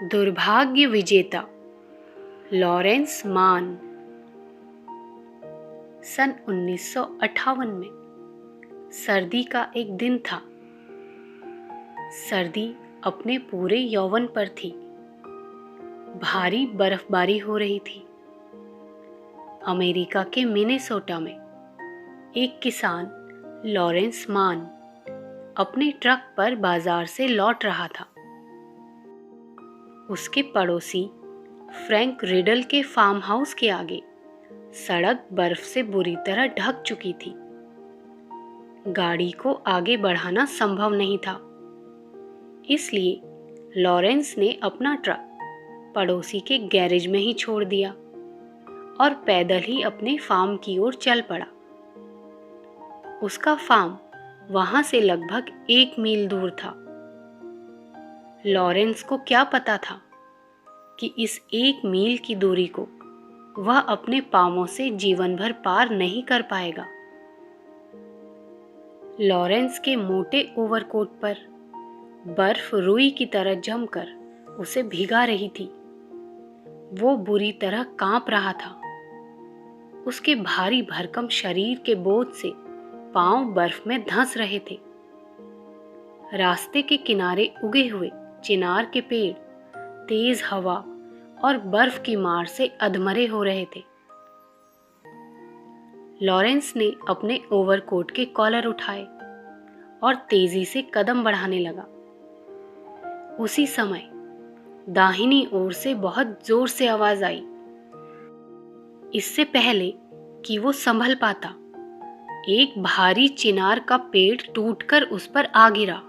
दुर्भाग्य विजेता लॉरेंस मान। सन 1958 में सर्दी का एक दिन था। सर्दी अपने पूरे यौवन पर थी। भारी बर्फबारी हो रही थी। अमेरिका के मिनेसोटा में एक किसान लॉरेंस मान अपने ट्रक पर बाजार से लौट रहा था। उसके पड़ोसी फ्रैंक रिडल के फार्म हाउस के आगे सड़क बर्फ से बुरी तरह ढक चुकी थी। गाड़ी को आगे बढ़ाना संभव नहीं था। इसलिए लॉरेंस ने अपना ट्रक पड़ोसी के गैरेज में ही छोड़ दिया और पैदल ही अपने फार्म की ओर चल पड़ा। उसका फार्म वहां से लगभग 1 मील दूर था। लॉरेंस को क्या पता था कि इस 1 मील की दूरी को वह अपने पांवों से जीवन भर पार नहीं कर पाएगा। लॉरेंस के मोटे ओवरकोट पर बर्फ रुई की तरह जमकर उसे भिगा रही थी। वो बुरी तरह कांप रहा था। उसके भारी भरकम शरीर के बोझ से पांव बर्फ में धंस रहे थे। रास्ते के किनारे उगे हुए चिनार के पेड़ तेज हवा और बर्फ की मार से अधमरे हो रहे थे। लॉरेंस ने अपने ओवरकोट के कॉलर उठाए और तेजी से कदम बढ़ाने लगा। उसी समय दाहिनी ओर से बहुत जोर से आवाज आई। इससे पहले कि वो संभल पाता, एक भारी चिनार का पेड़ टूटकर उस पर आ गिरा।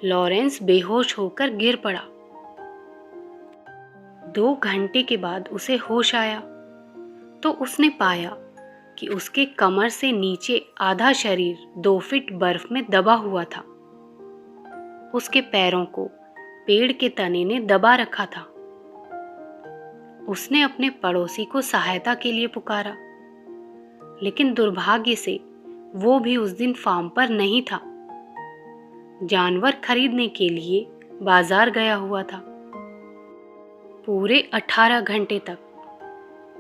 लॉरेंस बेहोश होकर गिर पड़ा। 2 घंटे के बाद उसे होश आया तो उसने पाया कि उसके कमर से नीचे आधा शरीर 2 फीट बर्फ में दबा हुआ था। उसके पैरों को पेड़ के तने ने दबा रखा था। उसने अपने पड़ोसी को सहायता के लिए पुकारा, लेकिन दुर्भाग्य से वो भी उस दिन फार्म पर नहीं था। जानवर खरीदने के लिए बाजार गया हुआ था। पूरे 18 घंटे तक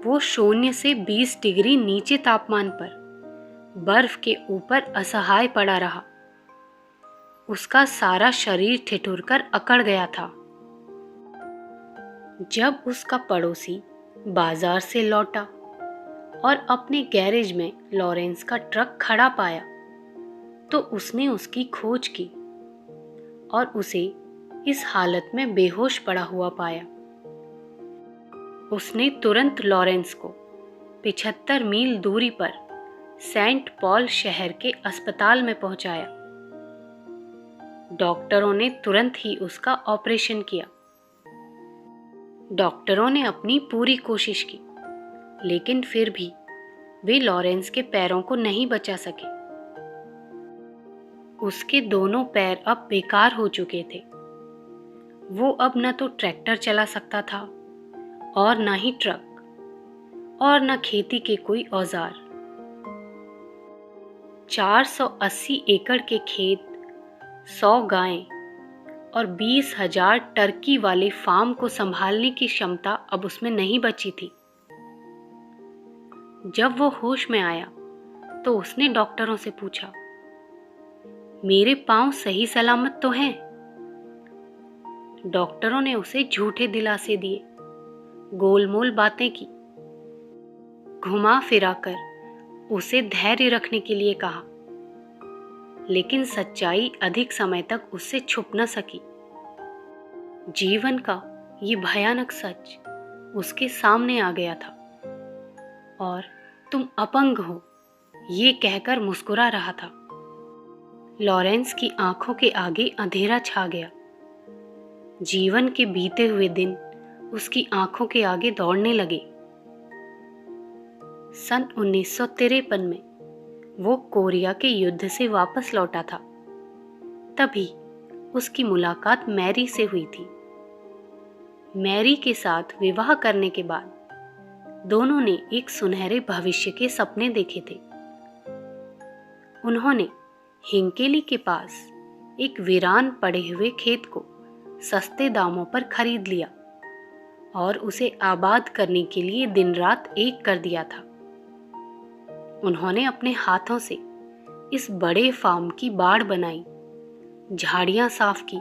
वो 0 से 20 डिग्री नीचे तापमान पर बर्फ के ऊपर असहाय पड़ा रहा। उसका सारा शरीर ठिठुरकर अकड़ गया था। जब उसका पड़ोसी बाजार से लौटा और अपने गैरेज में लॉरेंस का ट्रक खड़ा पाया तो उसने उसकी खोज की और उसे इस हालत में बेहोश पड़ा हुआ पाया। उसने तुरंत लॉरेंस को 75 मील दूरी पर सेंट पॉल शहर के अस्पताल में पहुंचाया। डॉक्टरों ने तुरंत ही उसका ऑपरेशन किया। डॉक्टरों ने अपनी पूरी कोशिश की, लेकिन फिर भी वे लॉरेंस के पैरों को नहीं बचा सके। उसके दोनों पैर अब बेकार हो चुके थे। वो अब न तो ट्रैक्टर चला सकता था और न ही ट्रक और न खेती के कोई औजार। 480 एकड़ के खेत, 100 गायें और 20,000 टर्की वाले फार्म को संभालने की क्षमता अब उसमें नहीं बची थी। जब वो होश में आया तो उसने डॉक्टरों से पूछा, मेरे पांव सही सलामत तो हैं? डॉक्टरों ने उसे झूठे दिलासे दिए, गोलमोल बातें की, घुमा फिराकर उसे धैर्य रखने के लिए कहा, लेकिन सच्चाई अधिक समय तक उससे छुप न सकी। जीवन का ये भयानक सच उसके सामने आ गया था और तुम अपंग हो, ये कहकर मुस्कुरा रहा था। लॉरेंस की आंखों के आगे अंधेरा छा गया। जीवन के बीते हुए दिन उसकी आंखों के आगे दौड़ने लगे। सन 1953 में वो कोरिया के युद्ध से वापस लौटा था। तभी उसकी मुलाकात मैरी से हुई थी। मैरी के साथ विवाह करने के बाद दोनों ने एक सुनहरे भविष्य के सपने देखे थे। उन्होंने हिंकेली के पास एक वीरान पड़े हुए खेत को सस्ते दामों पर खरीद लिया और उसे आबाद करने के लिए दिन रात एक कर दिया था। उन्होंने अपने हाथों से इस बड़े फार्म की बाड़ बनाई, झाड़ियां साफ की,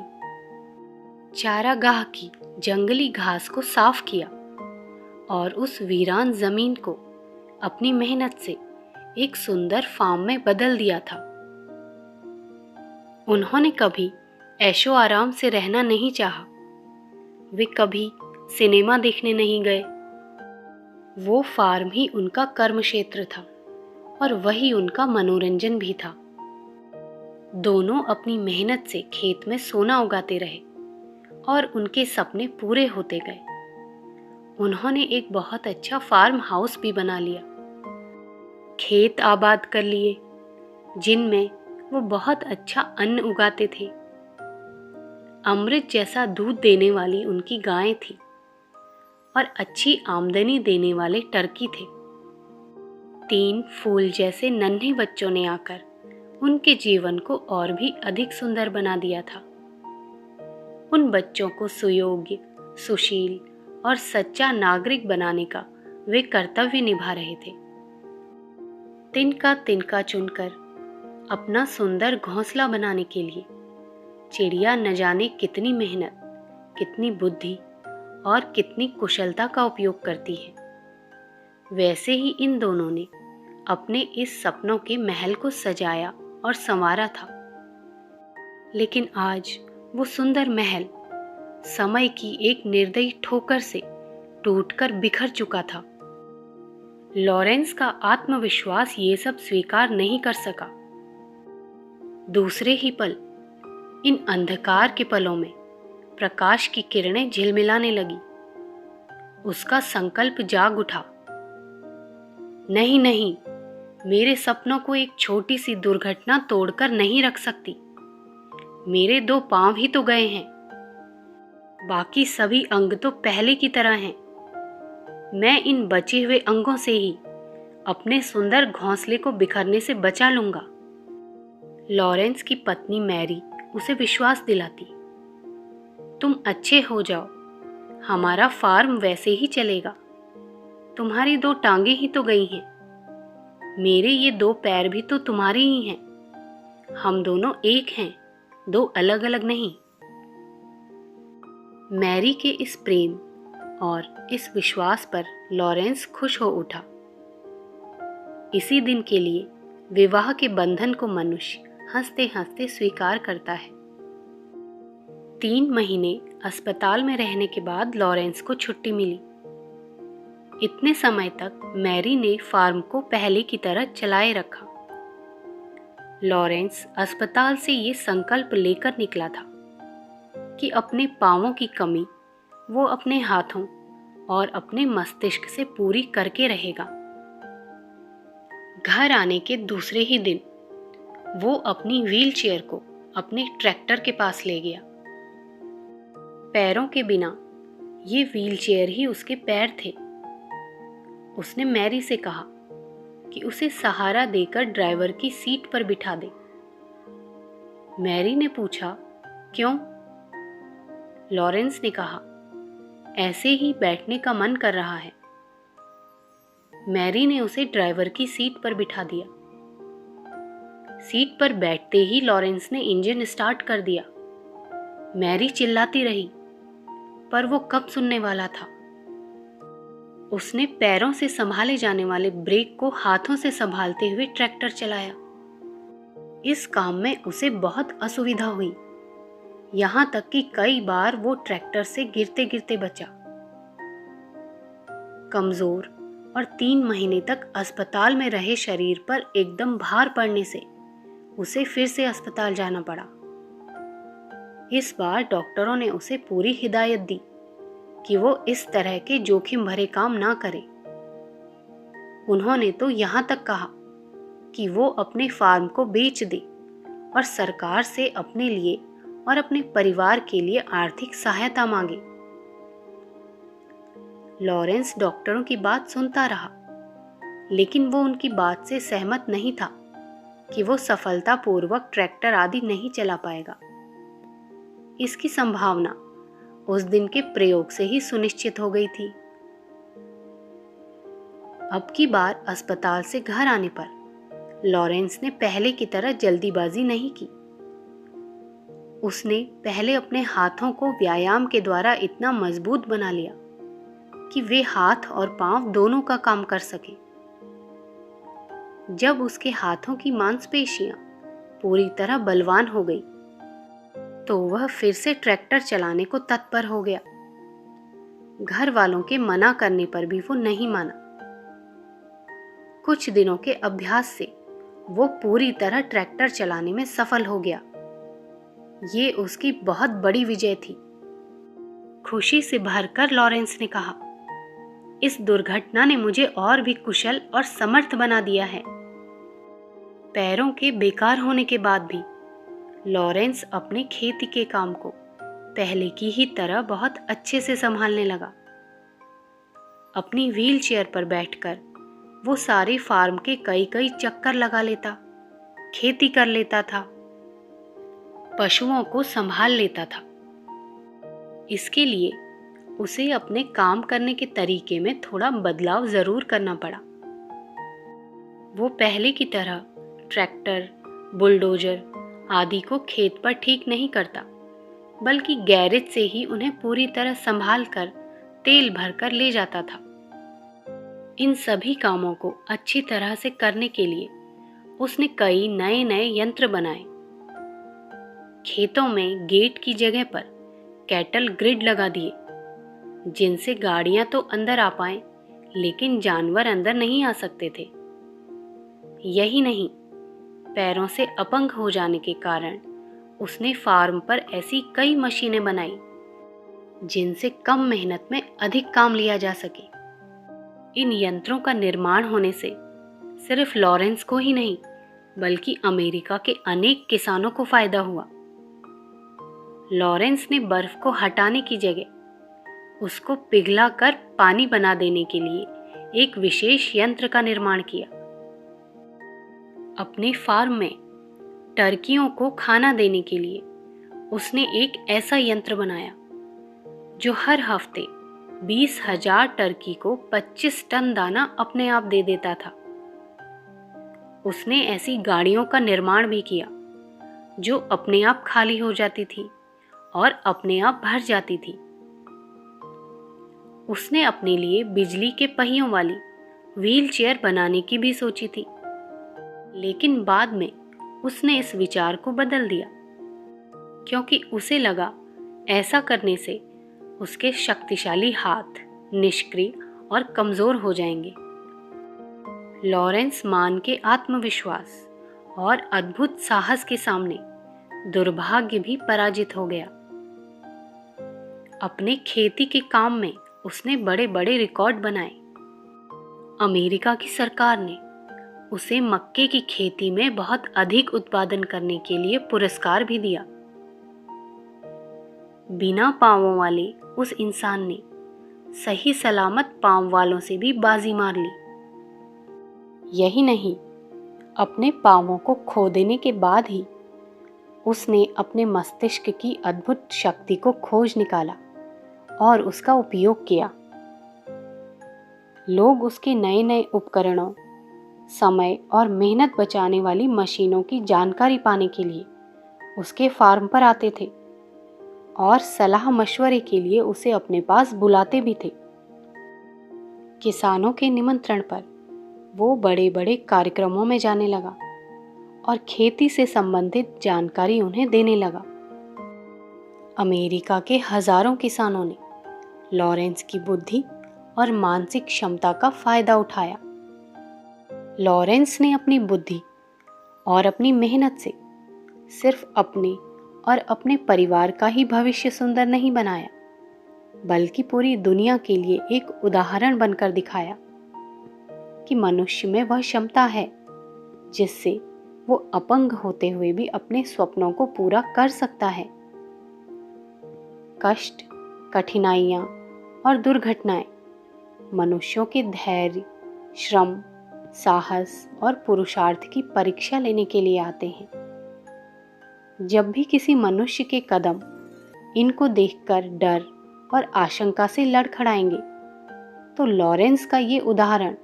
चारागाह की जंगली घास को साफ किया और उस वीरान जमीन को अपनी मेहनत से एक सुंदर फार्म में बदल दिया था। उन्होंने कभी ऐशो आराम से रहना नहीं चाहा। वे कभी सिनेमा देखने नहीं गए। वो फार्म ही उनका कर्म क्षेत्र था और वही उनका मनोरंजन भी था। दोनों अपनी मेहनत से खेत में सोना उगाते रहे और उनके सपने पूरे होते गए। उन्होंने एक बहुत अच्छा फार्म हाउस भी बना लिया, खेत आबाद कर लिए जिनमें वो बहुत अच्छा अन्न उगाते थे। अमृत जैसा दूध देने वाली उनकी गायें थी और अच्छी आमदनी देने वाले टर्की थे। 3 फूल जैसे नन्हे बच्चों ने आकर उनके जीवन को और भी अधिक सुंदर बना दिया था। उन बच्चों को सुयोग्य, सुशील और सच्चा नागरिक बनाने का वे कर्तव्य निभा रहे थे। तिनका तिनका चुनकर अपना सुंदर घोंसला बनाने के लिए चिड़िया न जाने कितनी मेहनत, कितनी बुद्धि और कितनी कुशलता का उपयोग करती है। वैसे ही इन दोनों ने अपने इस सपनों के महल को सजाया और संवारा था। लेकिन आज वो सुंदर महल समय की एक निर्दयी ठोकर से टूटकर बिखर चुका था। लॉरेंस का आत्मविश्वास ये सब स्वीकार नहीं कर सका। दूसरे ही पल इन अंधकार के पलों में प्रकाश की किरणें झिलमिलाने लगी। उसका संकल्प जाग उठा, नहीं नहीं, मेरे सपनों को एक छोटी सी दुर्घटना तोड़कर नहीं रख सकती। मेरे 2 पांव ही तो गए हैं, बाकी सभी अंग तो पहले की तरह हैं। मैं इन बचे हुए अंगों से ही अपने सुंदर घोंसले को बिखरने से बचा लूंगा। लॉरेंस की पत्नी मैरी उसे विश्वास दिलाती, तुम अच्छे हो जाओ, हमारा फार्म वैसे ही चलेगा। तुम्हारी 2 टांगें ही तो गई हैं, मेरे ये 2 पैर भी तो तुम्हारे ही हैं। हम दोनों एक हैं, 2 अलग अलग नहीं। मैरी के इस प्रेम और इस विश्वास पर लॉरेंस खुश हो उठा। इसी दिन के लिए विवाह के बंधन को मनुष्य हंसते हंसते स्वीकार करता है। 3 महीने अस्पताल में रहने के बाद लॉरेंस को छुट्टी मिली। इतने समय तक मैरी ने फार्म को पहले की तरह चलाए रखा। लॉरेंस अस्पताल से ये संकल्प लेकर निकला था कि अपने पांवों की कमी वो अपने हाथों और अपने मस्तिष्क से पूरी करके रहेगा। घर आने के दूसरे ही दिन वो अपनी व्हीलचेयर को अपने ट्रैक्टर के पास ले गया। पैरों के बिना ये व्हीलचेयर ही उसके पैर थे। उसने मैरी से कहा कि उसे सहारा देकर ड्राइवर की सीट पर बिठा दे। मैरी ने पूछा, क्यों? लॉरेंस ने कहा, ऐसे ही बैठने का मन कर रहा है। मैरी ने उसे ड्राइवर की सीट पर बिठा दिया। सीट पर बैठते ही लॉरेंस ने इंजन स्टार्ट कर दिया। मैरी चिल्लाती रही, पर वो कब सुनने वाला था। उसने पैरों से संभाले जाने वाले ब्रेक को हाथों से संभालते हुए ट्रैक्टर चलाया। इस काम में उसे बहुत असुविधा हुई, यहाँ तक कि कई बार वो ट्रैक्टर से गिरते गिरते बचा। कमजोर और 3 महीने तक अस्पताल में रहे शरीर पर एकदम भार पड़ने से उसे फिर से अस्पताल जाना पड़ा। इस बार डॉक्टरों ने उसे पूरी हिदायत दी कि वो इस तरह के जोखिम भरे काम ना करे। उन्होंने तो यहाँ तक कहा कि वो अपने फार्म को बेच दे और सरकार से अपने लिए और अपने परिवार के लिए आर्थिक सहायता मांगे। लॉरेंस डॉक्टरों की बात सुनता रहा, लेकिन वो उनकी बात से सहमत नहीं था कि वो सफलतापूर्वक ट्रैक्टर आदि नहीं चला पाएगा। इसकी संभावना उस दिन के प्रयोग से ही सुनिश्चित हो गई थी। अब की बार अस्पताल से घर आने पर लॉरेंस ने पहले की तरह जल्दीबाजी नहीं की। उसने पहले अपने हाथों को व्यायाम के द्वारा इतना मजबूत बना लिया कि वे हाथ और पांव दोनों का काम कर सके। जब उसके हाथों की मांसपेशियां पूरी तरह बलवान हो गई तो वह फिर से ट्रैक्टर चलाने को तत्पर हो गया। घर वालों के मना करने पर भी वो नहीं माना। कुछ दिनों के अभ्यास से वो पूरी तरह ट्रैक्टर चलाने में सफल हो गया। ये उसकी बहुत बड़ी विजय थी। खुशी से भरकर लॉरेंस ने कहा, इस दुर्घटना ने मुझे और भी कुशल और समर्थ बना दिया है। पैरों के बेकार होने के बाद भी लॉरेंस अपने खेती के काम को पहले की ही तरह बहुत अच्छे से संभालने लगा। अपनी व्हील चेयर पर बैठकर वो सारे फार्म के कई कई चक्कर लगा लेता, खेती कर लेता था, पशुओं को संभाल लेता था। इसके लिए उसे अपने काम करने के तरीके में थोड़ा बदलाव जरूर करना पड़ा। वो पहले की तरह ट्रैक्टर, बुलडोजर आदि को खेत पर ठीक नहीं करता, बल्कि गैरेज से ही उन्हें पूरी तरह संभाल कर तेल भरकर ले जाता था। इन सभी कामों को अच्छी तरह से करने के लिए उसने कई नए नए यंत्र बनाए। खेतों में गेट की जगह पर कैटल ग्रिड लगा दिए, जिनसे गाड़ियां तो अंदर आ पाएं, लेकिन जानवर अंदर नहीं आ सकते थे। यही नहीं, पैरों से अपंग हो जाने के कारण उसने फार्म पर ऐसी कई मशीनें बनाई जिनसे कम मेहनत में अधिक काम लिया जा सके। इन यंत्रों का निर्माण होने से सिर्फ लॉरेंस को ही नहीं, बल्कि अमेरिका के अनेक किसानों को फायदा हुआ। लॉरेंस ने बर्फ को हटाने की जगह उसको पिघला कर पानी बना देने के लिए एक विशेष यंत्र का निर्माण किया। अपने फार्म में टर्कियों को खाना देने के लिए उसने एक ऐसा यंत्र बनाया जो हर हफ्ते 20,000 टर्की को 25 टन दाना अपने आप दे देता था। उसने ऐसी गाड़ियों का निर्माण भी किया जो अपने आप खाली हो जाती थी और अपने आप भर जाती थी। उसने अपने लिए बिजली के पहियों वाली व्हील चेयर बनाने की भी सोची थी, लेकिन बाद में उसने इस विचार को बदल दिया, क्योंकि उसे लगा ऐसा करने से उसके शक्तिशाली हाथ निष्क्रिय और कमजोर हो जाएंगे। लॉरेंस मान के आत्मविश्वास और अद्भुत साहस के सामने दुर्भाग्य भी पराजित हो गया। अपने खेती के काम में उसने बड़े बड़े रिकॉर्ड बनाए। अमेरिका की सरकार ने उसे मक्के की खेती में बहुत अधिक उत्पादन करने के लिए पुरस्कार भी दिया। बिना पांवों वाले उस इंसान ने सही सलामत पांव वालों से भी बाजी मार ली। यही नहीं, अपने पांवों को खो देने के बाद ही उसने अपने मस्तिष्क की अद्भुत शक्ति को खोज निकाला और उसका उपयोग किया। लोग उसके नए नए उपकरणों, समय और मेहनत बचाने वाली मशीनों की जानकारी पाने के लिए उसके फार्म पर आते थे और सलाह मशवरे के लिए उसे अपने पास बुलाते भी थे। किसानों के निमंत्रण पर वो बड़े बड़े कार्यक्रमों में जाने लगा और खेती से संबंधित जानकारी उन्हें देने लगा। अमेरिका के हजारों किसानों ने लॉरेंस की बुद्धि और मानसिक क्षमता का फायदा उठाया। लॉरेंस ने अपनी बुद्धि और अपनी मेहनत से सिर्फ अपने और अपने परिवार का ही भविष्य सुंदर नहीं बनाया, बल्कि पूरी दुनिया के लिए एक उदाहरण बनकर दिखाया कि मनुष्य में वह क्षमता है जिससे वो अपंग होते हुए भी अपने स्वप्नों को पूरा कर सकता है। कष्ट, कठिनाइयाँ और दुर्घटनाएं मनुष्यों के धैर्य, श्रम, साहस और पुरुषार्थ की परीक्षा लेने के लिए आते हैं। जब भी किसी मनुष्य के कदम इनको देखकर डर और आशंका से लड़खड़ाएंगे, तो लॉरेंस का ये उदाहरण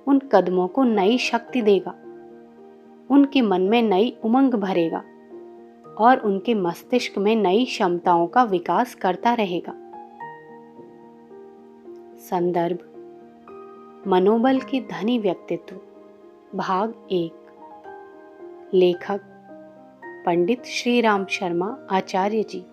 उन कदमों को नई शक्ति देगा, उनके मन में नई उमंग भरेगा और उनके मस्तिष्क में नई क्षमताओं का विकास करता रहेगा। संदर्भ: मनोबल के धनी व्यक्तित्व, भाग 1। लेखक: पंडित श्रीराम शर्मा आचार्य जी।